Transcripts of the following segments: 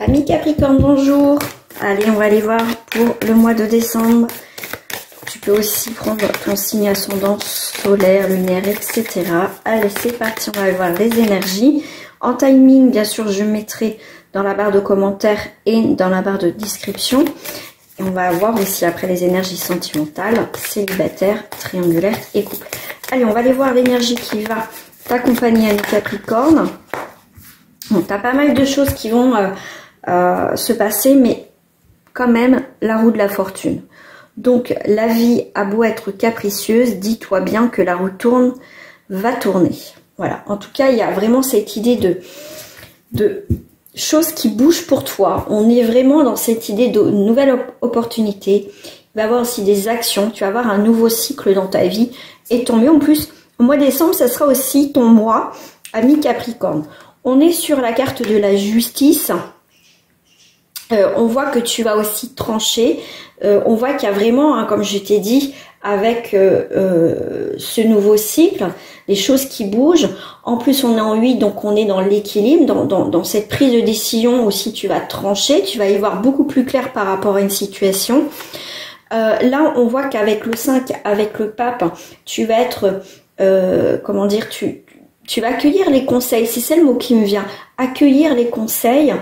Amis Capricorne, bonjour. Allez, on va aller voir pour le mois de décembre. Tu peux aussi prendre ton signe ascendant, solaire, lunaire, etc. Allez, c'est parti, on va aller voir les énergies. En timing, bien sûr, je mettrai dans la barre de commentaires et dans la barre de description. Et on va voir aussi après les énergies sentimentales, célibataire, triangulaire et couple. Allez, on va aller voir l'énergie qui va t'accompagner, Amis Capricorne. Bon, tu as pas mal de choses qui vont se passer, mais quand même, la roue de la fortune. Donc, la vie a beau être capricieuse, dis-toi bien que la roue tourne, va tourner. Voilà, en tout cas, il y a vraiment cette idée de choses qui bougent pour toi. On est vraiment dans cette idée de nouvelles opportunités. Il va y avoir aussi des actions, tu vas avoir un nouveau cycle dans ta vie. Et tant mieux, en plus, au mois de décembre, ça sera aussi ton mois, Amis Capricorne. On est sur la carte de la justice. On voit que tu vas aussi trancher. On voit qu'il y a vraiment, hein, comme je t'ai dit, avec ce nouveau cycle, les choses qui bougent. En plus, on est en 8, donc on est dans l'équilibre. Dans cette prise de décision aussi, tu vas trancher. Tu vas y voir beaucoup plus clair par rapport à une situation. Là, on voit qu'avec le 5, avec le pape, tu vas être, comment dire, tu vas accueillir les conseils, c'est ça le mot qui me vient, accueillir les conseils,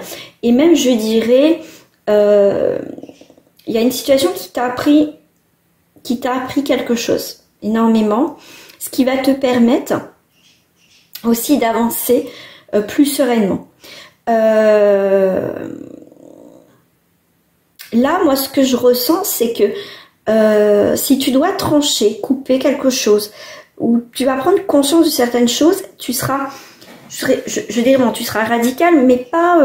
et même je dirais, il y a une situation qui t'a appris quelque chose, énormément, ce qui va te permettre aussi d'avancer plus sereinement. Là, moi, ce que je ressens, c'est que si tu dois trancher, couper quelque chose, où tu vas prendre conscience de certaines choses, tu seras, je dirais, bon, tu seras radical, mais pas,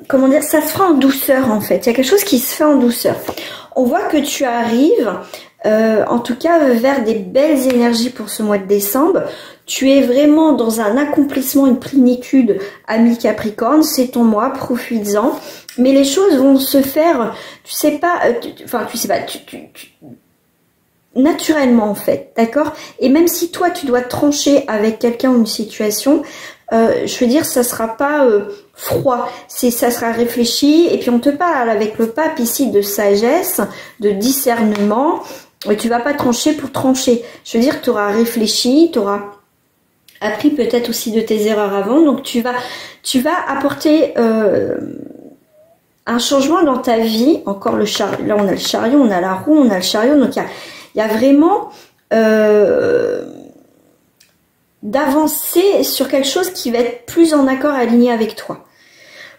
comment dire, ça se fera en douceur en fait. Il y a quelque chose qui se fait en douceur. On voit que tu arrives, en tout cas, vers des belles énergies pour ce mois de décembre. Tu es vraiment dans un accomplissement, une plénitude, Amis Capricorne. C'est ton mois, profites-en. Mais les choses vont se faire, tu sais pas, naturellement en fait, d'accord? Et même si toi tu dois trancher avec quelqu'un ou une situation, je veux dire, ça sera pas froid, ça sera réfléchi. Et puis on te parle avec le pape ici de sagesse, de discernement. Tu vas pas trancher pour trancher. Je veux dire, tu auras réfléchi, tu auras appris peut-être aussi de tes erreurs avant. Donc tu vas apporter un changement dans ta vie. Encore le chariot, là on a le chariot, on a la roue, on a le chariot. Donc il y a vraiment d'avancer sur quelque chose qui va être plus en accord, aligné avec toi.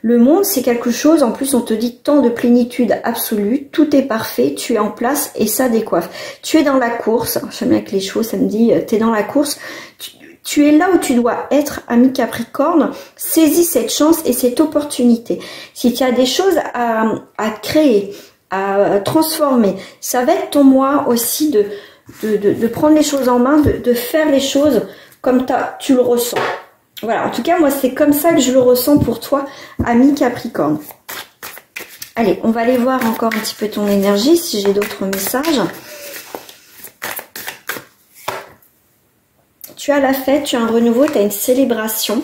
Le monde, c'est quelque chose, en plus on te dit tant de plénitude absolue, tout est parfait, tu es en place et ça décoiffe. Tu es dans la course, j'aime bien avec les chevaux, ça me dit, tu es dans la course, tu es là où tu dois être, Amis Capricorne, saisis cette chance et cette opportunité. Si tu as des choses à créer, à transformer, ça va être ton mois aussi de prendre les choses en main, de faire les choses comme tu le ressens. Voilà, en tout cas, moi, c'est comme ça que je le ressens pour toi, Amis Capricorne. Allez, on va aller voir encore un petit peu ton énergie, si j'ai d'autres messages. Tu as la fête, tu as un renouveau, tu as une célébration.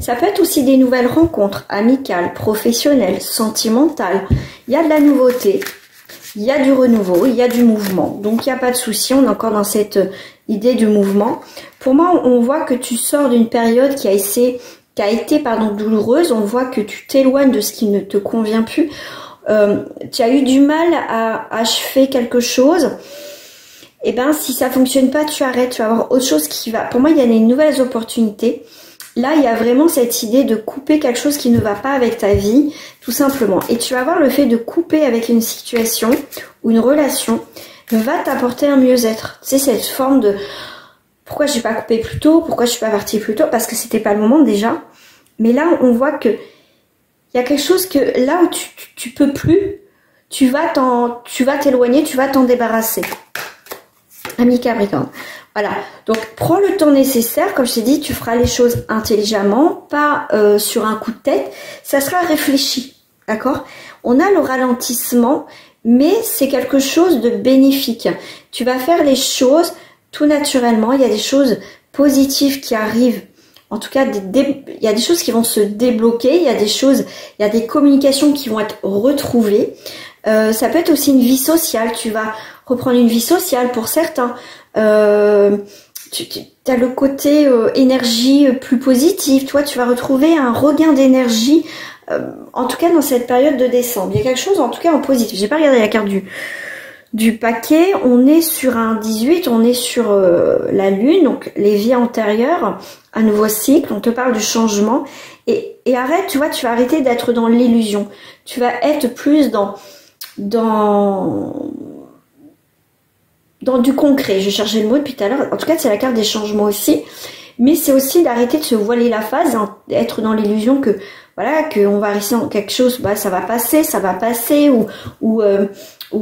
Ça peut être aussi des nouvelles rencontres amicales, professionnelles, sentimentales. Il y a de la nouveauté, il y a du renouveau, il y a du mouvement. Donc, il n'y a pas de souci, on est encore dans cette idée du mouvement. Pour moi, on voit que tu sors d'une période qui a été douloureuse. On voit que tu t'éloignes de ce qui ne te convient plus. Tu as eu du mal à achever quelque chose. Et ben, si ça fonctionne pas, tu arrêtes. Tu vas avoir autre chose qui va. Pour moi, il y a des nouvelles opportunités. Là, il y a vraiment cette idée de couper quelque chose qui ne va pas avec ta vie, tout simplement. Et tu vas voir le fait de couper avec une situation ou une relation va t'apporter un mieux-être. Tu sais, cette forme de pourquoi j'ai pas coupé plus tôt, pourquoi je suis pas partie plus tôt, parce que c'était pas le moment déjà. Mais là, on voit que il y a quelque chose que là où tu peux plus, tu vas t'éloigner, tu vas t'en débarrasser. Amis Capricorne. Voilà, donc prends le temps nécessaire, comme je t'ai dit, tu feras les choses intelligemment, pas sur un coup de tête, ça sera réfléchi, d'accord? On a le ralentissement, mais c'est quelque chose de bénéfique. Tu vas faire les choses tout naturellement, il y a des choses positives qui arrivent en tout cas, il y a des choses qui vont se débloquer, il y a des communications qui vont être retrouvées. Ça peut être aussi une vie sociale, tu vas reprendre une vie sociale pour certains. Tu as le côté énergie plus positive, toi tu vas retrouver un regain d'énergie, en tout cas dans cette période de décembre. Il y a quelque chose en tout cas en positif. J'ai pas regardé la carte du paquet, on est sur un 18, on est sur la lune, donc les vies antérieures, un nouveau cycle, on te parle du changement, et arrête, tu vois, tu vas arrêter d'être dans l'illusion, tu vas être plus dans du concret. Je cherchais le mot depuis tout à l'heure, en tout cas c'est la carte des changements aussi, mais c'est aussi d'arrêter de se voiler la face, hein, être dans l'illusion que voilà, qu'on va rester dans quelque chose, bah ça va passer, ou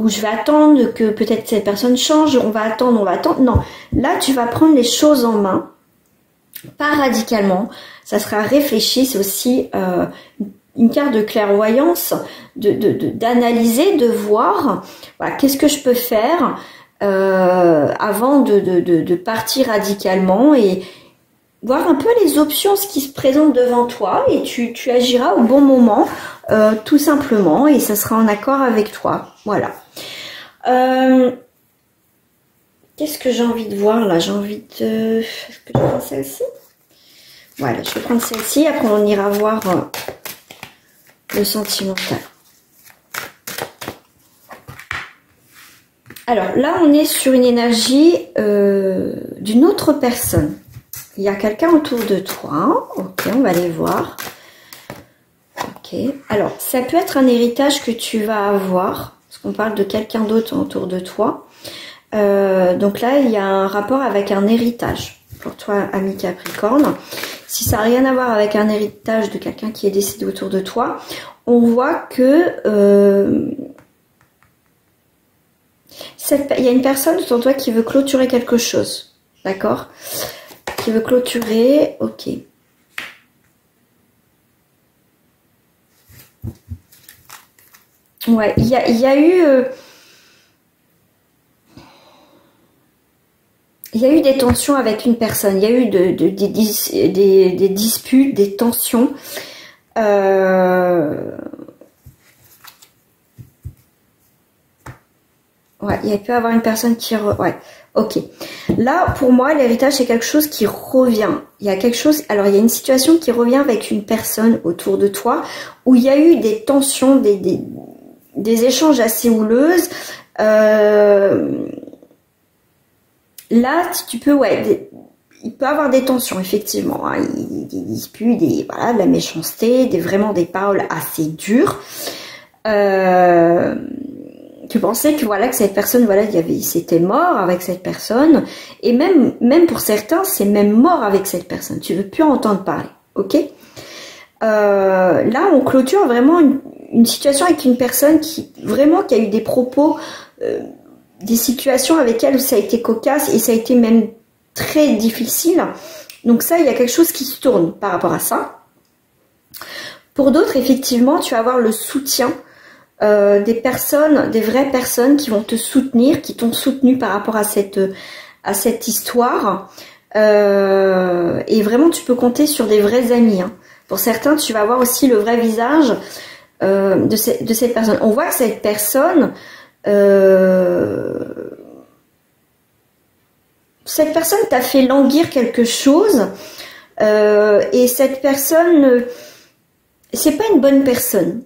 je vais attendre que peut-être cette personne change, on va attendre. Non, là tu vas prendre les choses en main, pas radicalement, ça sera réfléchi, c'est aussi une carte de clairvoyance, d'analyser, de voir, voilà, qu'est-ce que je peux faire avant de partir radicalement et voir un peu les options, ce qui se présente devant toi, et tu agiras au bon moment, tout simplement, et ça sera en accord avec toi. Voilà. Qu'est-ce que j'ai envie de voir là? J'ai envie de... Est-ce que je prends celle-ci? Voilà, je vais prendre celle-ci, après on ira voir le sentimental. Alors là, on est sur une énergie d'une autre personne. Il y a quelqu'un autour de toi. Ok, on va aller voir. Ok. Alors, ça peut être un héritage que tu vas avoir. Parce qu'on parle de quelqu'un d'autre autour de toi. Donc là, il y a un rapport avec un héritage. Pour toi, ami Capricorne. Si ça n'a rien à voir avec un héritage de quelqu'un qui est décédé autour de toi, on voit que... il y a une personne autour de toi qui veut clôturer quelque chose. D'accord ? Qui veut clôturer, ok. Ouais, il y a eu des tensions avec une personne, il y a eu des disputes, des tensions. Ouais, il peut y avoir une personne qui... Ouais, ok. Là, pour moi, l'héritage, c'est quelque chose qui revient. Il y a quelque chose... Alors, il y a une situation qui revient avec une personne autour de toi où il y a eu des tensions, des échanges assez houleuses. Là, tu peux... Ouais, il peut y avoir des tensions, effectivement. Hein. Des disputes, voilà, de la méchanceté, vraiment des paroles assez dures. Tu pensais que voilà, que cette personne, voilà, c'était mort avec cette personne, et même pour certains, c'est même mort avec cette personne. Tu veux plus en entendre parler, ok? Là, on clôture vraiment une situation avec une personne qui a eu des propos, des situations avec elle où ça a été cocasse et ça a été même très difficile. Donc ça, il y a quelque chose qui se tourne par rapport à ça. Pour d'autres, effectivement, tu vas avoir le soutien. Des personnes, des vraies personnes qui vont te soutenir, qui t'ont soutenu par rapport à cette histoire. Et vraiment, tu peux compter sur des vrais amis. Hein. Pour certains, tu vas voir aussi le vrai visage de cette personne. On voit que cette personne t'a fait languir quelque chose. Et cette personne, c'est pas une bonne personne.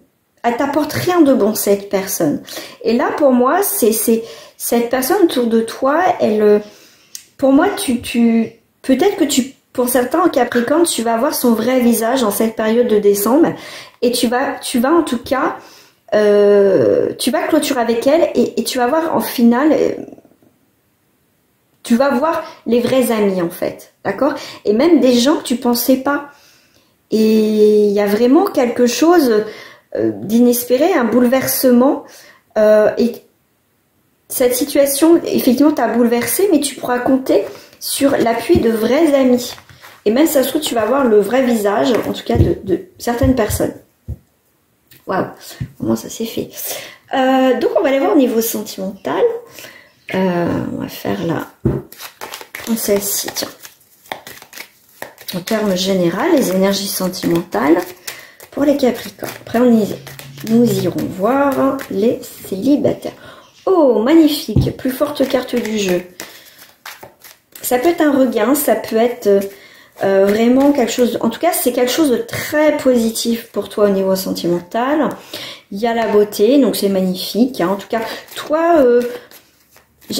Elle t'apporte rien de bon, cette personne. Et là, pour moi, c'est cette personne autour de toi, elle, pour moi, peut-être que pour certains en Capricorne, tu vas avoir son vrai visage en cette période de décembre, et tu vas en tout cas, tu vas clôturer avec elle, et tu vas voir en finale, tu vas voir les vrais amis en fait, d'accord? Et même des gens que tu pensais pas. Et il y a vraiment quelque chose d'inespéré, un bouleversement, et cette situation effectivement t'a bouleversé, mais tu pourras compter sur l'appui de vrais amis, et même ça se trouve tu vas voir le vrai visage en tout cas de certaines personnes. Waouh, comment ça s'est fait. Donc on va aller voir au niveau sentimental. On va faire là, celle-ci, tiens. en termes généraux, les énergies sentimentales pour les Capricornes. Après, nous irons voir les célibataires. Oh, magnifique, plus forte carte du jeu. Ça peut être un regain, ça peut être vraiment quelque chose... En tout cas, c'est quelque chose de très positif pour toi au niveau sentimental. Il y a la beauté, donc c'est magnifique. Hein. En tout cas, toi...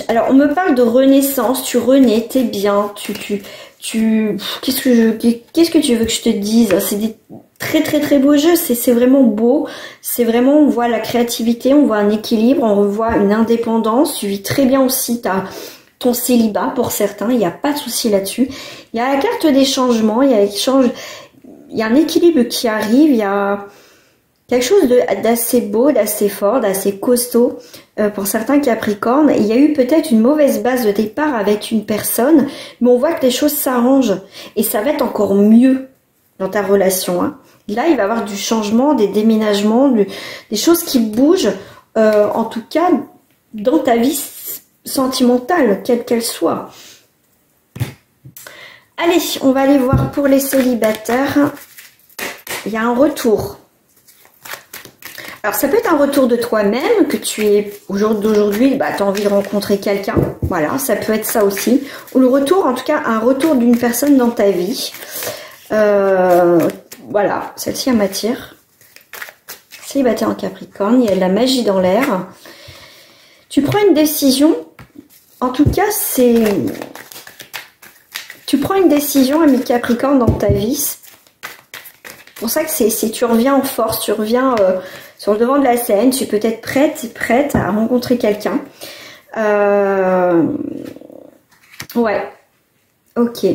alors, on me parle de renaissance, tu renais, t'es bien, qu'est-ce que tu veux que je te dise? C'est des très beaux jeux, c'est vraiment beau, c'est vraiment, on voit la créativité, on voit un équilibre, on voit une indépendance, tu vis très bien aussi ton célibat pour certains, il n'y a pas de souci là-dessus. Il y a la carte des changements, il y a un équilibre qui arrive, il y a quelque chose d'assez beau, d'assez fort, d'assez costaud pour certains Capricornes. Il y a eu peut-être une mauvaise base de départ avec une personne, mais on voit que les choses s'arrangent et ça va être encore mieux dans ta relation. Hein. Là, il va y avoir du changement, des déménagements, des choses qui bougent, en tout cas dans ta vie sentimentale, quelle qu'elle soit. Allez, on va aller voir pour les célibataires. Il y a un retour. Alors, ça peut être un retour de toi-même, que tu es, aujourd'hui, tu as envie de rencontrer quelqu'un. Voilà, ça peut être ça aussi. Ou le retour, en tout cas, un retour d'une personne dans ta vie. Voilà, celle-ci, elle m'attire. Célibataire en Capricorne, il y a de la magie dans l'air. Tu prends une décision. En tout cas, tu prends une décision, ami Capricorne, dans ta vie. C'est pour ça que tu reviens en force, tu reviens sur le devant de la scène, tu peux être prête à rencontrer quelqu'un. Ouais, ok.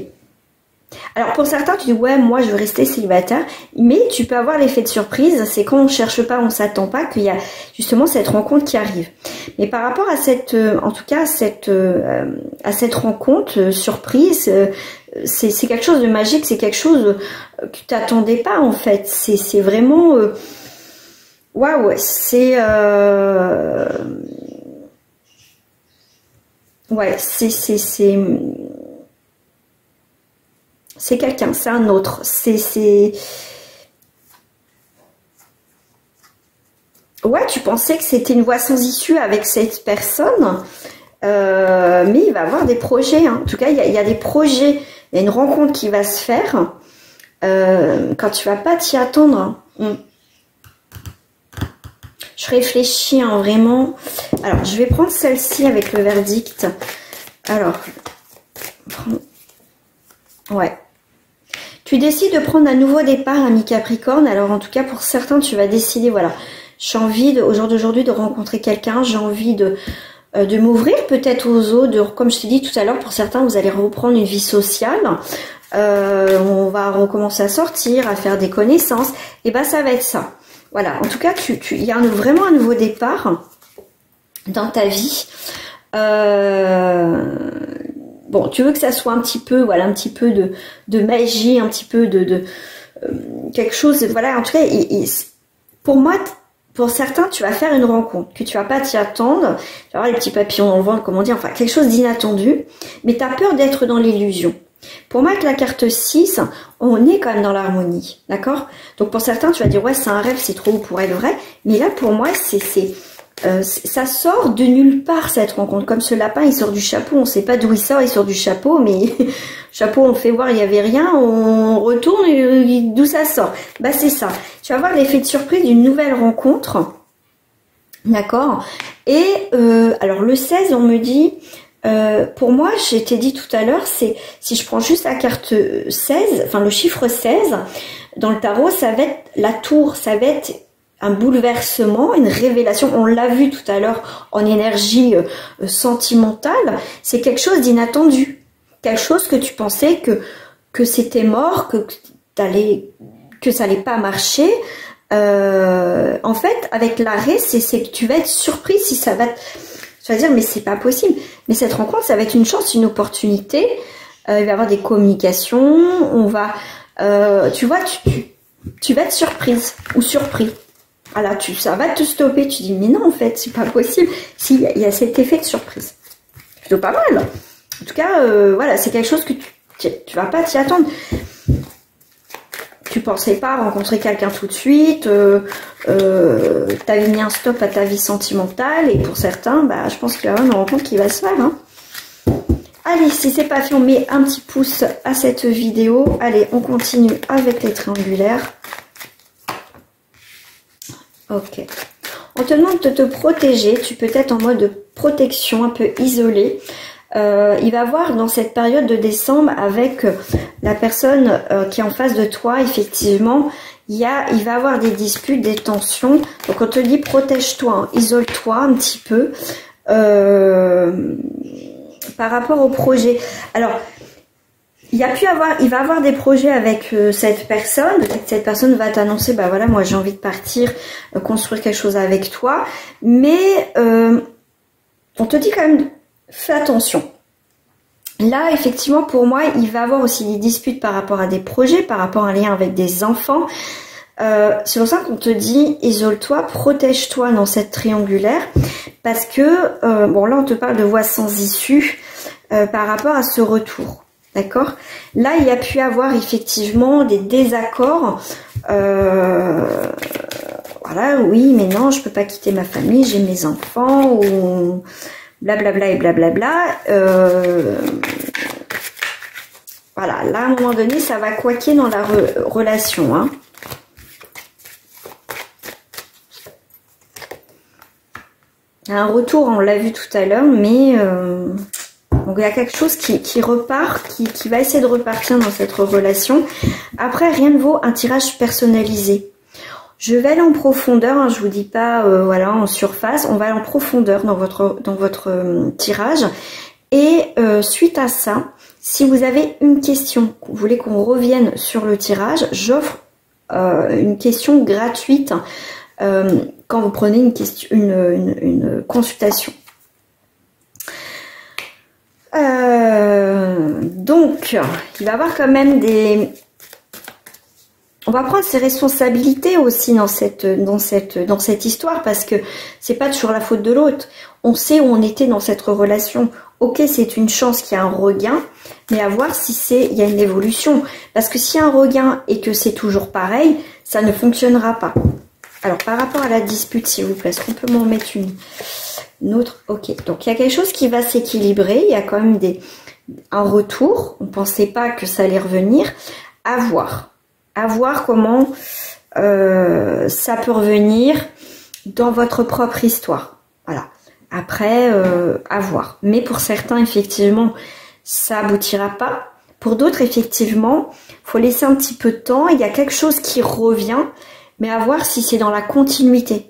Alors pour certains, tu dis ouais, moi je veux rester célibataire, mais tu peux avoir l'effet de surprise, c'est quand on cherche pas, on s'attend pas qu'il y a justement cette rencontre qui arrive. Mais par rapport à cette, en tout cas à cette rencontre surprise, c'est quelque chose de magique, c'est quelque chose que tu t'attendais pas en fait. C'est vraiment waouh, ouais, c'est quelqu'un, c'est un autre, ouais, tu pensais que c'était une voie sans issue avec cette personne, mais il va y avoir des projets, hein. En tout cas, il y a des projets, il y a une rencontre qui va se faire quand tu vas pas t'y attendre. Je réfléchis, hein, vraiment. Alors, je vais prendre celle-ci avec le verdict. Alors, ouais. Tu décides de prendre un nouveau départ, ami Capricorne. Alors, en tout cas, pour certains, tu vas décider, voilà, j'ai envie, au jour d'aujourd'hui, de rencontrer quelqu'un. J'ai envie de m'ouvrir peut-être aux autres. Comme je t'ai dit tout à l'heure, pour certains, vous allez reprendre une vie sociale. On va recommencer à sortir, à faire des connaissances. Et ben, ça va être ça. Voilà, en tout cas, il y a vraiment un nouveau départ dans ta vie. Bon, tu veux que ça soit un petit peu, voilà, un petit peu de magie, un petit peu de quelque chose, voilà, en tout cas, pour moi, pour certains, tu vas faire une rencontre, que tu vas pas t'y attendre, tu vas avoir les petits papillons dans le ventre, comme on dit, enfin, quelque chose d'inattendu, mais tu as peur d'être dans l'illusion. Pour moi, avec la carte 6, on est quand même dans l'harmonie, d'accord? Donc pour certains, tu vas dire, ouais, c'est un rêve, c'est trop beau pour être vrai, mais là, pour moi, ça sort de nulle part, cette rencontre. Comme ce lapin, il sort du chapeau, on ne sait pas d'où il sort du chapeau, mais chapeau, on fait voir, il n'y avait rien, on retourne, et d'où ça sort? Bah, c'est ça. Tu vas avoir l'effet de surprise d'une nouvelle rencontre, d'accord? Et, alors, le 16, on me dit... pour moi, je t'ai dit tout à l'heure, si je prends juste la carte 16, enfin le chiffre 16, dans le tarot, ça va être la tour, ça va être un bouleversement, une révélation. On l'a vu tout à l'heure en énergie sentimentale, c'est quelque chose d'inattendu, quelque chose que tu pensais que c'était mort, que ça allait pas marcher. En fait, avec l'arrêt, c'est que tu vas être surprise si ça va tu vas dire, mais c'est pas possible. Mais cette rencontre, ça va être une chance, une opportunité. Il va y avoir des communications. On va, tu vois, tu vas être surprise ou surpris. Voilà, ça va te stopper. Tu dis, mais non, en fait, c'est pas possible. Si, il y a cet effet de surprise. Plutôt pas mal. En tout cas, voilà, c'est quelque chose que tu vas pas t'y attendre. pensais pas rencontrer quelqu'un tout de suite, tu avais mis un stop à ta vie sentimentale, et pour certains, bah, je pense qu'il y a une rencontre qui va se faire. Hein. Allez, si c'est pas fait, on met un petit pouce à cette vidéo. Allez, on continue avec les triangulaires. Ok. On te demande de te protéger. Tu peux être en mode protection, un peu isolé. Il va voir dans cette période de décembre avec la personne qui est en face de toi, effectivement, il va avoir des disputes, des tensions. Donc on te dit protège-toi, hein, isole-toi un petit peu. Par rapport au projet. Alors, il va avoir des projets avec cette personne. Cette personne va t'annoncer, bah voilà, moi j'ai envie de partir, construire quelque chose avec toi. Mais on te dit quand même, fais attention. Là, effectivement, pour moi, il va avoir aussi des disputes par rapport à des projets, par rapport à un lien avec des enfants. C'est pour ça qu'on te dit, isole-toi, protège-toi dans cette triangulaire. Parce que, bon là, on te parle de voie sans issue par rapport à ce retour. D'accord? Là, il y a pu avoir effectivement des désaccords. Voilà, oui, mais non, je peux pas quitter ma famille, j'ai mes enfants, ou blablabla et blablabla. Voilà, là, à un moment donné, ça va couaquer dans la relation. Hein. Un retour, on l'a vu tout à l'heure, mais donc il y a quelque chose qui repart, qui va essayer de repartir dans cette relation. Après, rien ne vaut un tirage personnalisé. Je vais aller en profondeur, hein, je vous dis pas voilà, en surface, on va aller en profondeur dans votre tirage. Et suite à ça, si vous avez une question, vous voulez qu'on revienne sur le tirage, j'offre une question gratuite quand vous prenez une consultation. Donc, il va y avoir quand même des... On va prendre ses responsabilités aussi dans cette histoire, parce que c'est pas toujours la faute de l'autre. On sait où on était dans cette relation. Ok, c'est une chance qu'il y a un regain, mais à voir si il y a une évolution. Parce que s'il y a un regain et que c'est toujours pareil, ça ne fonctionnera pas. Alors, par rapport à la dispute, s'il vous plaît, est-ce qu'on peut m'en mettre une autre? Ok, donc il y a quelque chose qui va s'équilibrer. Il y a quand même un retour. On ne pensait pas que ça allait revenir. À voir. À voir comment ça peut revenir dans votre propre histoire. Voilà. Après, à voir. Mais pour certains, effectivement, ça aboutira pas. Pour d'autres, effectivement, il faut laisser un petit peu de temps. Il y a quelque chose qui revient, mais à voir si c'est dans la continuité.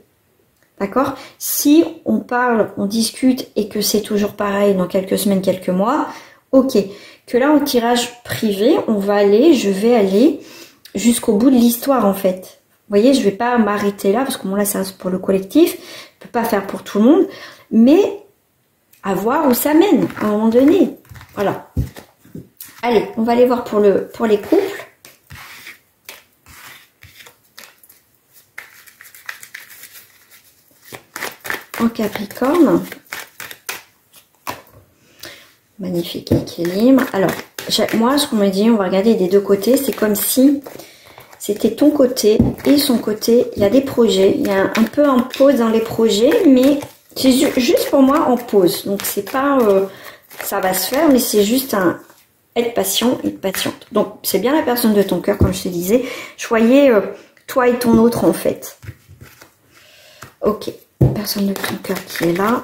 D'accord? Si on parle, on discute et que c'est toujours pareil dans quelques semaines, quelques mois, ok. Que là, au tirage privé, je vais aller jusqu'au bout de l'histoire, en fait. Vous voyez, je vais pas m'arrêter là, parce que bon, là, c'est pour le collectif. Je peux pas faire pour tout le monde. Mais à voir où ça mène, à un moment donné. Voilà. Allez, on va aller voir pour les couples. En Capricorne. Magnifique équilibre. Alors, moi, ce qu'on me dit, on va regarder des deux côtés. C'est comme si c'était ton côté et son côté. Il y a des projets. Il y a un peu en pause dans les projets, mais c'est juste pour moi en pause. Donc, c'est pas... ça va se faire, mais c'est juste être patient et patiente. Donc, c'est bien la personne de ton cœur, comme je te disais. Choyez toi et ton autre, en fait. Ok. Personne de ton cœur qui est là.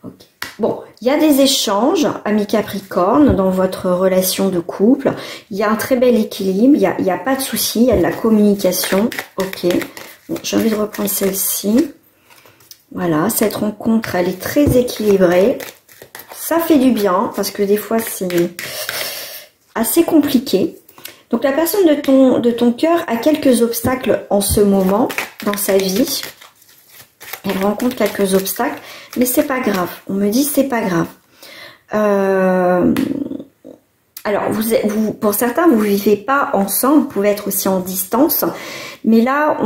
Ok. Bon, il y a des échanges, amis Capricorne, dans votre relation de couple. Il y a un très bel équilibre, il n'y a pas de souci, il y a de la communication. Ok. Bon, j'ai envie de reprendre celle-ci. Voilà, cette rencontre, elle est très équilibrée. Ça fait du bien, parce que des fois, c'est assez compliqué. Donc, la personne de ton cœur a quelques obstacles en ce moment dans sa vie. Elle rencontre quelques obstacles, mais c'est pas grave. On me dit c'est pas grave. Alors, pour certains, vous vivez pas ensemble, vous pouvez être aussi en distance. Mais là,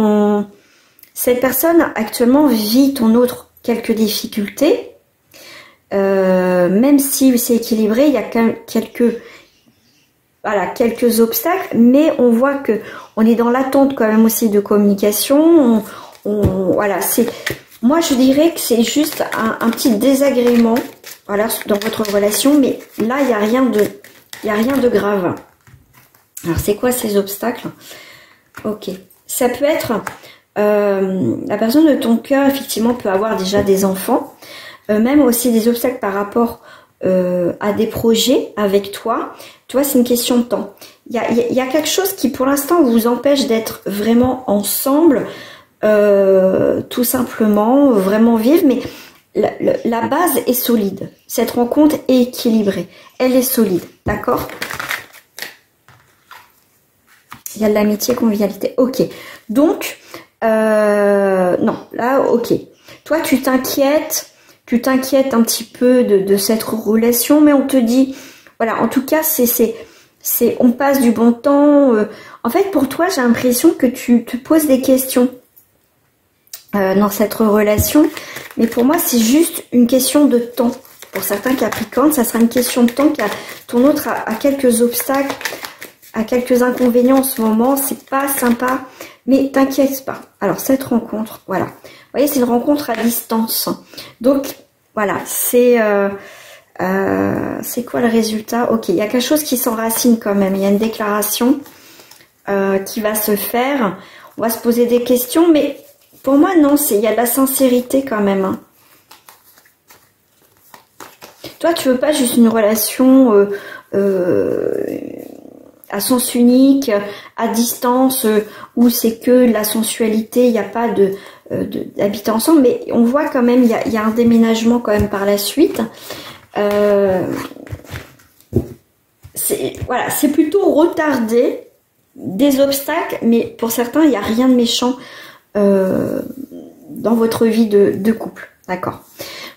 cette personne actuellement vit ton autre quelques difficultés. Même si c'est équilibré, il y a quelques voilà, quelques obstacles, mais on voit que on est dans l'attente quand même aussi de communication. Voilà, moi je dirais que c'est juste un petit désagrément, voilà, dans votre relation, mais là il n'y a rien de grave. Alors c'est quoi ces obstacles? Ok, ça peut être la personne de ton cœur effectivement peut avoir déjà des enfants, même aussi des obstacles par rapport à des projets avec toi. Tu vois, c'est une question de temps. Il y a quelque chose qui pour l'instant vous empêche d'être vraiment ensemble, tout simplement, vraiment vivre, mais la base est solide. Cette rencontre est équilibrée, elle est solide, d'accord? Il y a de l'amitié, convivialité. Ok, donc non, là, ok. Toi, tu t'inquiètes un petit peu de cette relation, mais on te dit, voilà, en tout cas, on passe du bon temps. En fait, pour toi, j'ai l'impression que tu te poses des questions dans cette relation, mais pour moi, c'est juste une question de temps. Pour certains Capricornes, ça sera une question de temps, car ton autre a quelques obstacles, a quelques inconvénients en ce moment, c'est pas sympa, mais t'inquiète pas. Alors, cette rencontre, voilà. Vous voyez, c'est une rencontre à distance. Donc, voilà, c'est quoi le résultat? Ok, il y a quelque chose qui s'enracine quand même. Il y a une déclaration qui va se faire. On va se poser des questions, mais pour moi, non, il y a de la sincérité quand même. Hein. Toi, tu veux pas juste une relation à sens unique, à distance, où c'est que la sensualité, il n'y a pas d'habiter ensemble, mais on voit quand même, il y a un déménagement quand même par la suite. Voilà, c'est plutôt retardé, des obstacles, mais pour certains, il n'y a rien de méchant dans votre vie de couple, d'accord?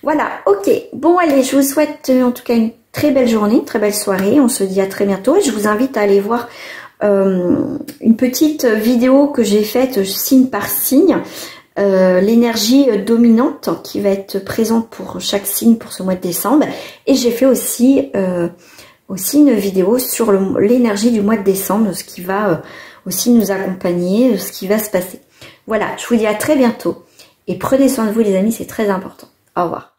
Voilà, ok. Bon, allez, je vous souhaite en tout cas une très belle journée, une très belle soirée. On se dit à très bientôt. Et je vous invite à aller voir une petite vidéo que j'ai faite signe par signe. L'énergie dominante qui va être présente pour chaque signe pour ce mois de décembre. Et j'ai fait aussi une vidéo sur l'énergie du mois de décembre, ce qui va aussi nous accompagner, ce qui va se passer. Voilà, je vous dis à très bientôt. Et prenez soin de vous les amis, c'est très important. Au revoir.